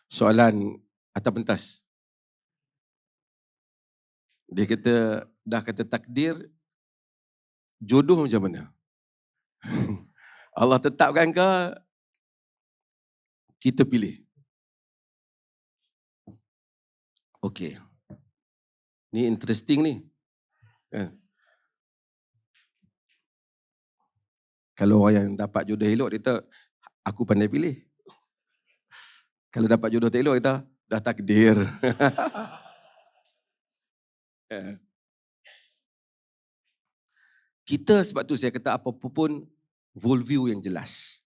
Soalan atas pentas. Dia kata, dah kata takdir, jodoh macam mana? Allah tetapkan ke kita pilih? Okey. Ni interesting ni. Kalau orang yang dapat jodoh elok, dia kata, aku pandai pilih. Kalau dapat jodoh tak elok, dia kata, dah takdir. Kita sebab tu saya kata apa-apa pun worldview yang jelas.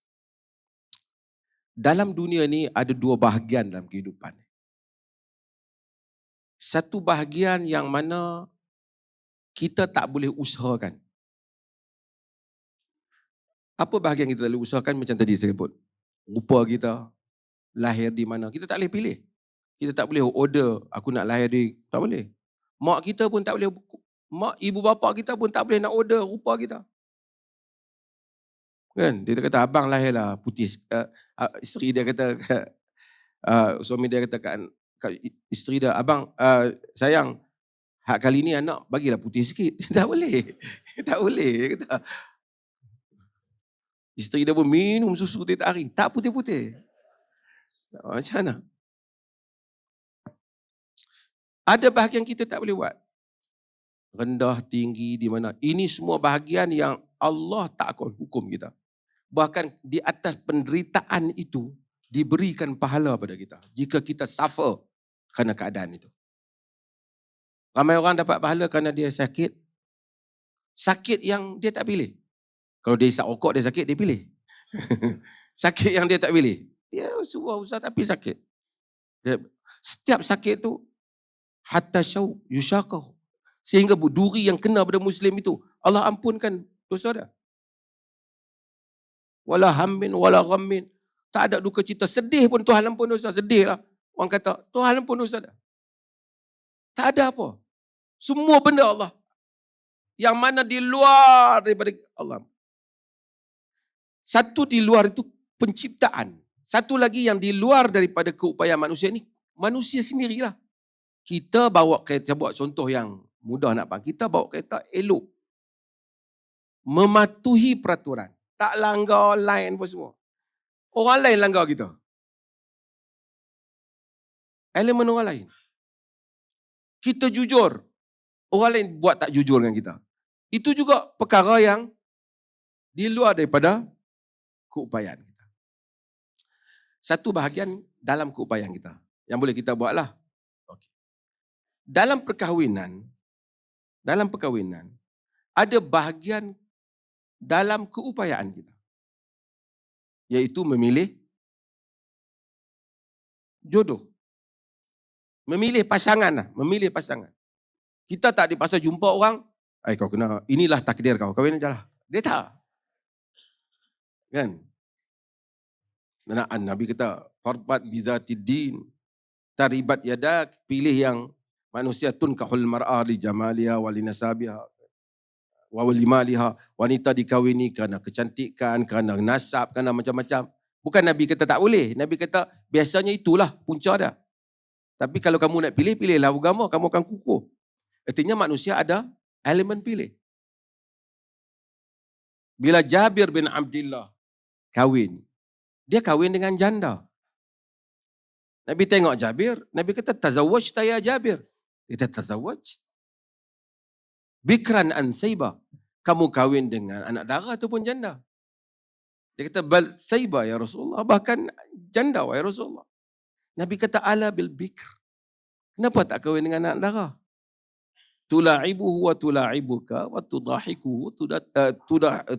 Dalam dunia ni ada dua bahagian dalam kehidupan. Satu bahagian yang mana kita tak boleh usahakan. Apa bahagian kita tak boleh usahakan? Macam tadi saya sebut. Rupa kita, lahir di mana. Kita tak boleh pilih. Kita tak boleh order, aku nak lahir di, tak boleh. Mak kita pun tak boleh, mak ibu bapa kita pun tak boleh nak order rupa kita. Kan? Dia kata, abang lahirlah putih. Isteri dia kata, suami dia kata kat isteri dia, abang, sayang, hak kali ni anak bagilah putih sikit. Tak boleh. Tak boleh. Dia kata, isteri dia pun minum susu tiap hari. Tak putih-putih. Macam mana? Ada bahagian kita tak boleh buat. Rendah, tinggi, di mana. Ini semua bahagian yang Allah tak akan hukum kita. Bahkan di atas penderitaan itu, diberikan pahala pada kita. Jika kita suffer kerana keadaan itu. Ramai orang dapat pahala kerana dia sakit. Sakit yang dia tak pilih. Kalau dia isap rokok, dia sakit, dia pilih. Sakit yang dia tak pilih. Dia suruh usah tapi sakit. Setiap sakit tu, hatta syau yusyaqah. Sehingga duri yang kena pada Muslim itu, Allah ampunkan dosa dia. Wala hammin, wala ghammin. Tak ada duka cita. Sedih pun Tuhan ampun dosa. Sedih lah. Orang kata, Tuhan ampun dosa dia. Tak ada apa. Semua benda Allah. Yang mana di luar daripada Allah. Satu di luar itu penciptaan. Satu lagi yang di luar daripada keupayaan manusia ni, manusia sendirilah. Kita bawa kereta, buat contoh yang mudah nak faham. Kita bawa kereta elok. Mematuhi peraturan. Tak langgar line pun semua. Orang lain langgar kita. Elemen orang lain. Kita jujur. Orang lain buat tak jujur dengan kita. Itu juga perkara yang di luar daripada keupayaan kita. Satu bahagian dalam keupayaan kita. Yang boleh kita buatlah. Okay. Dalam perkahwinan, ada bahagian dalam keupayaan kita. Iaitu memilih jodoh. Memilih pasangan lah. Memilih pasangan. Kita tak dipaksa jumpa orang, kau kena, inilah takdir kau, kahwin aja lah. Dia tak. Kan? Nabi kata, farbat bizatiddin, taribat yadak, pilih yang manusia tunkahul mar'ah li jamaliha wa li nasabiha wa li maliha. Wanita dikawini kerana kecantikan, kerana nasab, kerana macam-macam. Bukan Nabi kata tak boleh. Nabi kata biasanya itulah punca dia. Tapi kalau kamu nak pilih, pilihlah agama, kamu akan kukuh. Artinya manusia ada elemen pilih. Bila Jabir bin Abdullah kahwin, dia kahwin dengan janda. Nabi tengok Jabir, Nabi kata, tazawwajta ya Jabir. Dia kata, tazawwaj. Bikran an saiba. Kamu kahwin dengan anak dara ataupun janda. Dia kata, bal saiba ya Rasulullah. Bahkan janda ya Rasulullah. Nabi kata, ala bil bikr. Kenapa tak kahwin dengan anak dara? Tula'ibuhu wa tula'ibuka wa tudahikuhu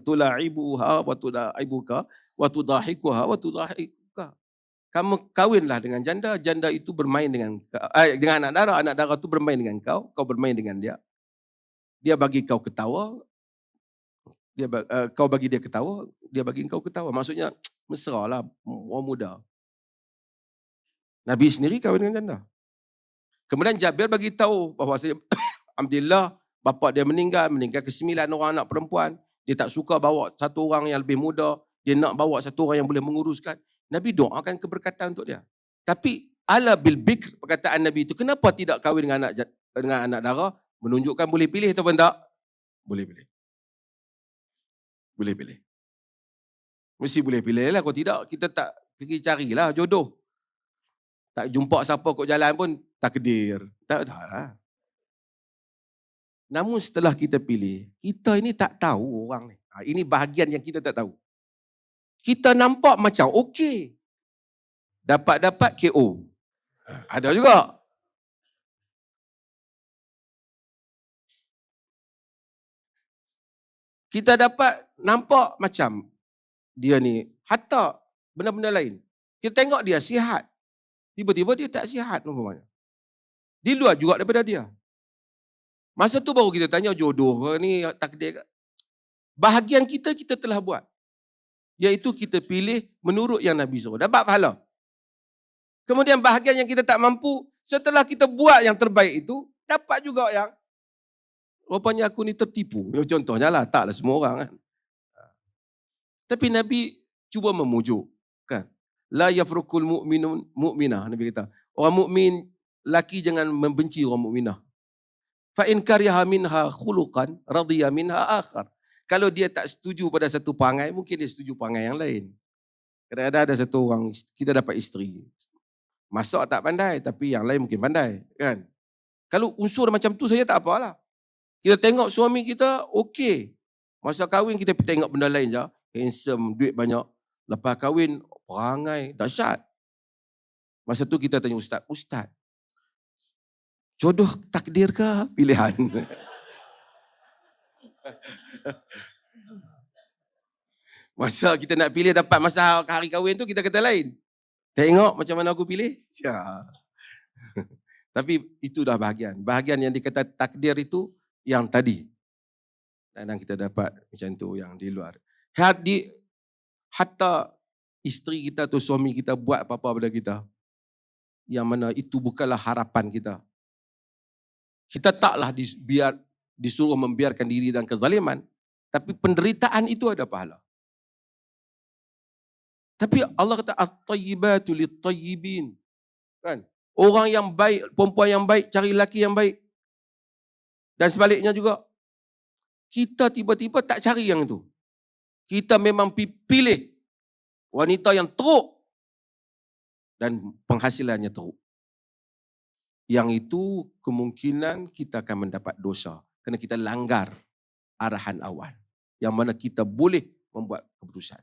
tula'ibuha wa tula'ibuka wa tudahikuha wa tudahikuka. Kamu kahwinlah dengan janda, janda itu bermain dengan anak dara itu bermain dengan kau, kau bermain dengan dia. Dia bagi kau ketawa, kau bagi dia ketawa, dia bagi kau ketawa. Maksudnya mesra lah, orang muda. Nabi sendiri kahwin dengan janda. Kemudian Jabir bagi tahu bahawa alhamdulillah, bapa dia meninggal ke-9 orang anak perempuan. Dia tak suka bawa satu orang yang lebih muda. Dia nak bawa satu orang yang boleh menguruskan. Nabi doakan keberkatan untuk dia. Tapi ala bil bikr, perkataan Nabi itu, kenapa tidak kahwin dengan anak dara? Menunjukkan boleh pilih ataupun tak? Boleh pilih. Boleh pilih. Mesti boleh pilih lah. Kalau tidak, kita tak pergi carilah jodoh. Tak jumpa siapa kot jalan pun takdir. Tak lah. Namun setelah kita pilih, kita ini tak tahu orang ni. Ini bahagian yang kita tak tahu. Kita nampak macam okey. Dapat-dapat KO. Ada juga. Kita dapat nampak macam dia ni hatta benda-benda lain. Kita tengok dia sihat. Tiba-tiba dia tak sihat umpamanya. Di luar juga daripada dia. Masa tu baru kita tanya jodoh ni takdir. Bahagian kita telah buat. Iaitu kita pilih menurut yang Nabi suruh. Dapat pahala. Kemudian bahagian yang kita tak mampu, setelah kita buat yang terbaik itu, dapat juga yang rupanya aku ni tertipu. Contohnya lah, taklah semua orang kan. Tapi Nabi cuba memujuk. Kan? La yafrukul mu'minun mu'minah. Nabi kata, orang mukmin laki jangan membenci orang mukminah. Fa in kariha minha khuluqan radiya minha akhar. Kalau dia tak setuju pada satu perangai, mungkin dia setuju perangai yang lain. Kadang-kadang ada satu orang, kita dapat isteri. Masak tak pandai, tapi yang lain mungkin pandai. Kan? Kalau unsur macam tu saja tak apalah. Kita tengok suami kita, okey. Masa kahwin kita tengok benda lain je. Handsome, duit banyak. Lepas kahwin, perangai, dahsyat. Masa tu kita tanya Ustaz, jodoh takdir ke pilihan? Masa kita nak pilih dapat masa hari kahwin tu, kita kata lain. Tengok macam mana aku pilih. Ya. Tapi itu dah bahagian. Bahagian yang dikata takdir itu yang tadi. Dan kita dapat macam tu yang di luar. Hatta isteri kita atau suami kita buat apa-apa pada kita. Yang mana itu bukanlah harapan kita. Kita taklah disuruh membiarkan diri dalam kezaliman. Tapi penderitaan itu ada pahala. Tapi Allah kata at-tayyibatu lit-tayyibin. Kan? Orang yang baik, perempuan yang baik, cari lelaki yang baik. Dan sebaliknya juga. Kita tiba-tiba tak cari yang itu. Kita memang pilih wanita yang teruk. Dan penghasilannya teruk. Yang itu kemungkinan kita akan mendapat dosa. Kerana kita langgar arahan awal. Yang mana kita boleh membuat keputusan.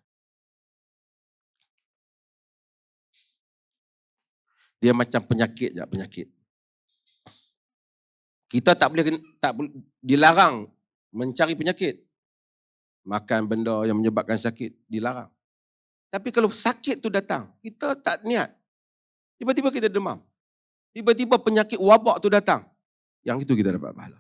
Dia macam penyakit je, penyakit. Kita tak dilarang mencari penyakit. Makan benda yang menyebabkan sakit, dilarang. Tapi kalau sakit tu datang, kita tak niat. Tiba-tiba kita demam. Tiba-tiba penyakit wabak tu datang. Yang itu kita dapat pahala.